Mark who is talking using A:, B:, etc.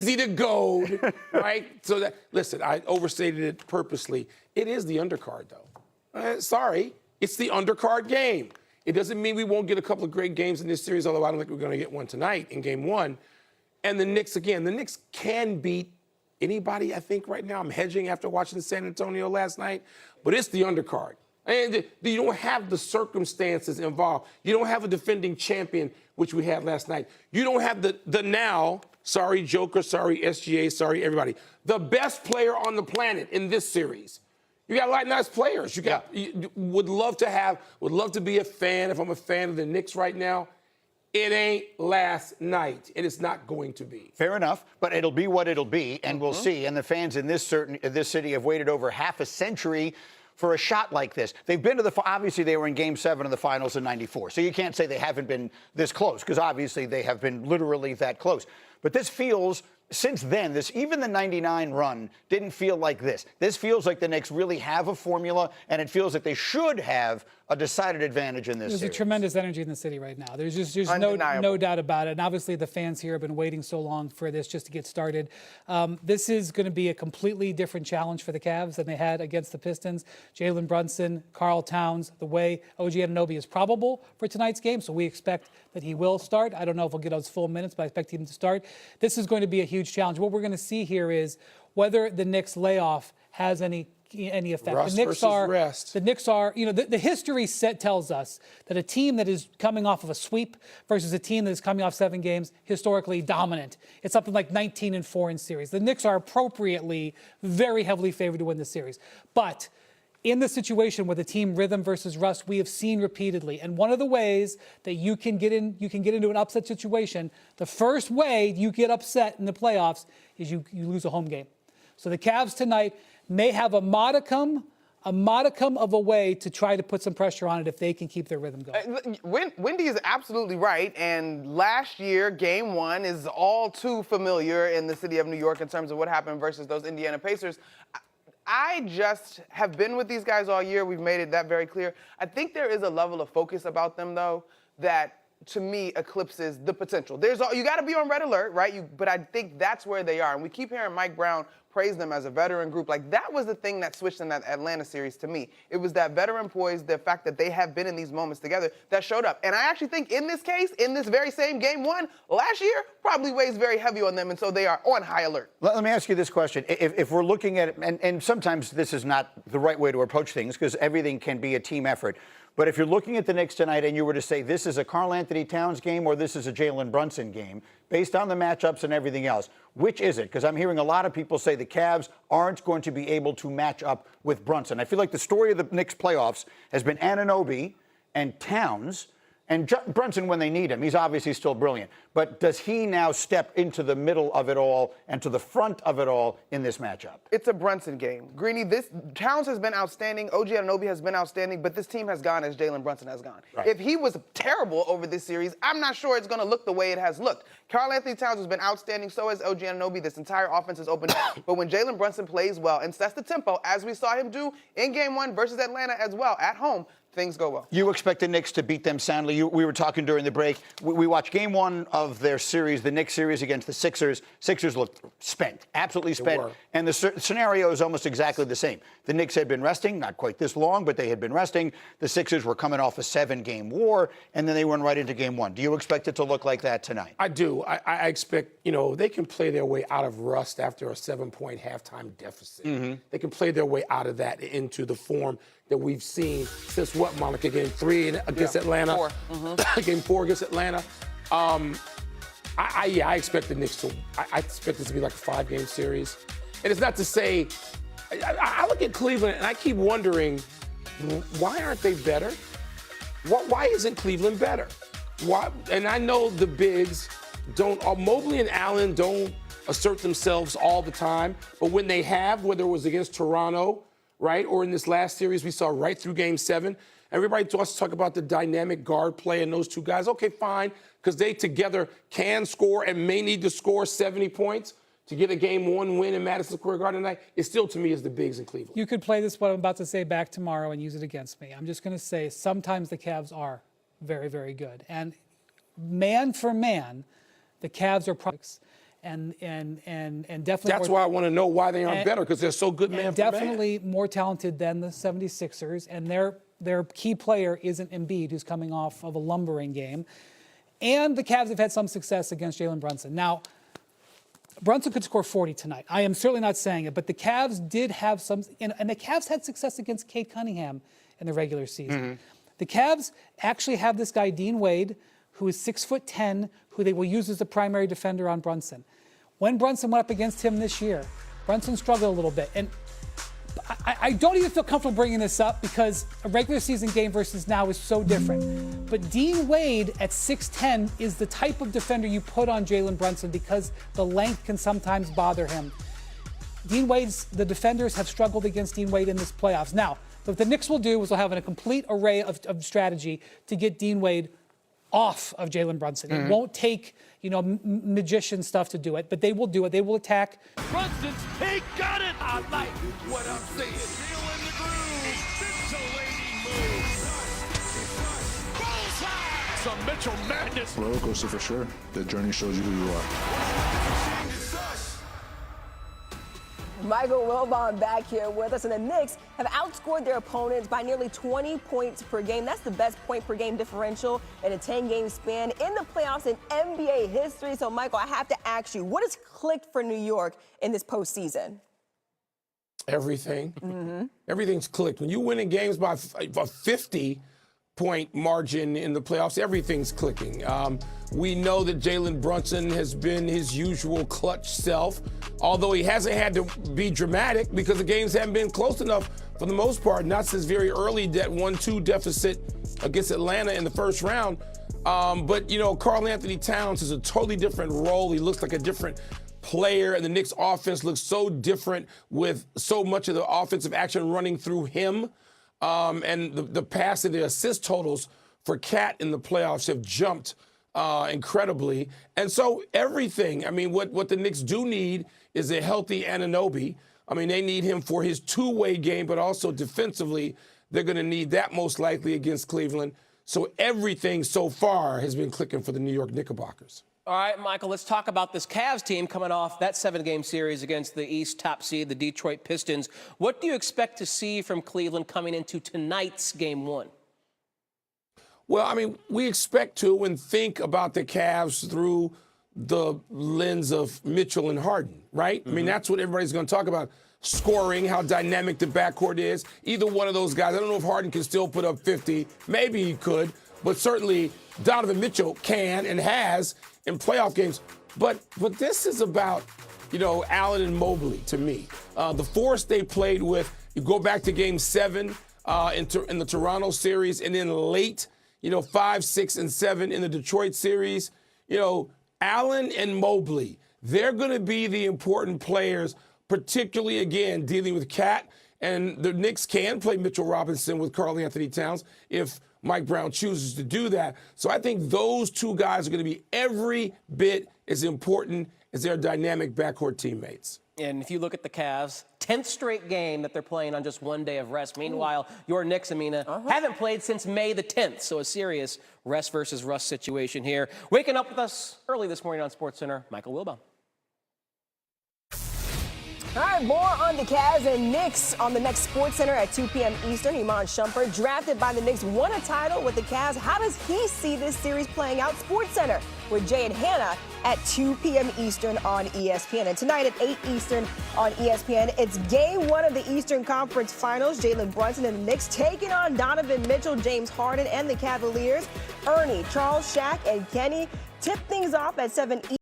A: easy to goad, right? So that, listen, I overstated it purposely. It is the undercard, though. Sorry, it's the undercard game. It doesn't mean we won't get a couple of great games in this series, although I don't think we're going to get one tonight in game one. And the Knicks, again, the Knicks can beat anybody, I think, right now. I'm hedging after watching San Antonio last night, but it's the undercard. And you don't have the circumstances involved. You don't have a defending champion, which we had last night. You don't have the now, sorry, Joker, sorry, SGA, sorry, everybody, the best player on the planet in this series. You got a lot of nice players. Would love to be a fan. If I'm a fan of the Knicks right now, it ain't last night, and it's not going to be.
B: Fair enough, but it'll be what it'll be, and we'll see. And the fans in this city have waited over half a century for a shot like this. They've been to obviously they were in Game 7 of the finals in '94, so you can't say they haven't been this close, because obviously they have been literally that close. But this feels, since then, even the '99 run didn't feel like this. This feels like the Knicks really have a formula, and it feels like they should have a decided advantage in this series.
C: There's a tremendous energy in the city right now. There's no doubt about it. And obviously the fans here have been waiting so long for this just to get started. This is going to be a completely different challenge for the Cavs than they had against the Pistons. Jalen Brunson, Karl Towns, the way OG Anunoby is probable for tonight's game, so we expect that he will start. I don't know if he'll get his full minutes, but I expect him to start. This is going to be a huge challenge. What we're going to see here is whether the Knicks layoff has any effect.
A: Rust
C: The Knicks are, the history tells us that a team that is coming off of a sweep versus a team that is coming off 7 games, historically dominant. It's something like 19-4 in series. The Knicks are appropriately very heavily favored to win the series. But in the situation with the team rhythm versus rust, we have seen repeatedly. And one of the ways that you can get into an upset situation, the first way you get upset in the playoffs is you lose a home game. So the Cavs tonight may have a modicum of a way to try to put some pressure on it if they can keep their rhythm going.
D: Wendy is absolutely right, and last year, Game 1 is all too familiar in the city of New York in terms of what happened versus those Indiana Pacers. I just have been with these guys all year. We've made it that very clear. I think there is a level of focus about them, though, that to me eclipses the potential. You got to be on red alert, right? But I think that's where they are. And we keep hearing Mike Brown praise them as a veteran group. Like, that was the thing that switched in that Atlanta series to me. It was that veteran poise, the fact that they have been in these moments together that showed up. And I actually think in this case, in this very same Game 1 last year, probably weighs very heavy on them, and so they are on high alert.
B: Let me ask you this question. If we're looking at it, and sometimes this is not the right way to approach things because everything can be a team effort, but if you're looking at the Knicks tonight and you were to say this is a Karl Anthony Towns game or this is a Jalen Brunson game, based on the matchups and everything else, which is it? Because I'm hearing a lot of people say the Cavs aren't going to be able to match up with Brunson. I feel like the story of the Knicks playoffs has been Anunoby and Towns, and Brunson when they need him. He's obviously still brilliant. But does he now step into the middle of it all and to the front of it all in this matchup?
D: It's a Brunson game. Greeny, Towns has been outstanding. OG Anunoby has been outstanding, but this team has gone as Jalen Brunson has gone. Right. If he was terrible over this series, I'm not sure it's going to look the way it has looked. Karl Anthony Towns has been outstanding. So has OG Anunoby. This entire offense is opened up. But when Jalen Brunson plays well and sets the tempo, as we saw him do in Game 1 versus Atlanta as well, at home, things go well.
B: You expect the Knicks to beat them soundly. We were talking during the break. We watched Game 1 of their series, the Knicks series against the Sixers. Sixers looked spent, absolutely spent. And the scenario is almost exactly the same. The Knicks had been resting, not quite this long, but they had been resting. The Sixers were coming off a 7-game war, and then they went right into Game 1. Do you expect it to look like that tonight?
A: I do. I expect, they can play their way out of rust after a 7-point halftime deficit. Mm-hmm. They can play their way out of that into the form that we've seen since what, Monica? Game 3 against Atlanta?
D: 4. Mm-hmm.
A: Game 4 against Atlanta. I expect the Knicks to. I expect this to be like a 5-game series. And it's not to say. I look at Cleveland and I keep wondering, why aren't they better? Why isn't Cleveland better? Why? And I know the bigs don't. Mobley and Allen don't assert themselves all the time, but when they have, whether it was against Toronto, right, or in this last series we saw right through Game 7. Everybody wants to talk about the dynamic guard play and those two guys. Okay, fine, because they together can score and may need to score 70 points to get a Game 1 win in Madison Square Garden tonight. It still, to me, is the bigs in Cleveland.
C: You could play this, what I'm about to say, back tomorrow and use it against me. I'm just going to say sometimes the Cavs are very, very good. And man for man, the Cavs are products. and definitely.
A: That's why I want to know why they aren't better, because they're so good man for man.
C: Definitely more talented than the 76ers, and their key player isn't Embiid, who's coming off of a lumbering game. And the Cavs have had some success against Jalen Brunson. Now, Brunson could score 40 tonight. I am certainly not saying it, but the Cavs did have some, and the Cavs had success against Cade Cunningham in the regular season. The Cavs actually have this guy, Dean Wade, who is 6'10", who they will use as the primary defender on Brunson. When Brunson went up against him this year, Brunson struggled a little bit. And I don't even feel comfortable bringing this up because a regular season game versus now is so different. But Dean Wade at 6'10" is the type of defender you put on Jalen Brunson because the length can sometimes bother him. The defenders have struggled against Dean Wade in this playoffs. Now, what the Knicks will do is they'll have a complete array of strategy to get Dean Wade off of Jalen Brunson. It won't take, magician stuff to do it, but they will do it. They will attack.
E: Brunson's, he got it! I like what I'm seeing. Feel in the groove. Scintillating move. Bullseye! Some Mitchell madness.
F: Roller coaster for sure. The journey shows you who you are.
G: Michael Wilbon back here with us, and the Knicks have outscored their opponents by nearly 20 points per game. That's the best point per game differential in a 10-game span in the playoffs in NBA history. So, Michael, I have to ask you, what has clicked for New York in this postseason?
A: Everything. Everything's clicked. When you win in games by a 50-point margin in the playoffs, everything's clicking. We know that Jalen Brunson has been his usual clutch self, although he hasn't had to be dramatic because the games haven't been close enough for the most part, not since very early that 1-2 deficit against Atlanta in the first round. But Karl Anthony Towns is a totally different role. He looks like a different player, and the Knicks offense looks so different with so much of the offensive action running through him. And the pass and the assist totals for Cat in the playoffs have jumped incredibly. And so everything, what the Knicks do need is a healthy Anunoby. They need him for his two-way game, but also defensively, they're going to need that most likely against Cleveland. So everything so far has been clicking for the New York Knickerbockers.
H: All right, Michael, let's talk about this Cavs team coming off that 7-game series against the East top seed, the Detroit Pistons. What do you expect to see from Cleveland coming into tonight's Game 1?
A: Well, we expect to and think about the Cavs through the lens of Mitchell and Harden, right? That's what everybody's going to talk about. Scoring, how dynamic the backcourt is. Either one of those guys. I don't know if Harden can still put up 50. Maybe he could. But certainly Donovan Mitchell can and has in playoff games. But this is about, Allen and Mobley to me. The force they played with, you go back to Game 7 in the Toronto series, and then late, 5, 6, and 7 in the Detroit series. Allen and Mobley, they're going to be the important players, particularly, again, dealing with Cat. And the Knicks can play Mitchell Robinson with Karl Anthony Towns if Mike Brown chooses to do that. So I think those two guys are going to be every bit as important as their dynamic backcourt teammates.
H: And if you look at the Cavs, 10th straight game that they're playing on just one day of rest. Meanwhile, your Knicks, Amina, haven't played since May the 10th. So a serious rest versus rust situation here. Waking up with us early this morning on SportsCenter, Michael Wilbon.
G: All right, more on the Cavs and Knicks on the next SportsCenter at 2 p.m. Eastern. Iman Shumpert, drafted by the Knicks, won a title with the Cavs. How does he see this series playing out? SportsCenter with Jay and Hannah at 2 p.m. Eastern on ESPN. And tonight at 8 Eastern on ESPN, it's Game 1 of the Eastern Conference Finals. Jalen Brunson and the Knicks taking on Donovan Mitchell, James Harden, and the Cavaliers. Ernie, Charles, Shaq, and Kenny tip things off at 7 Eastern.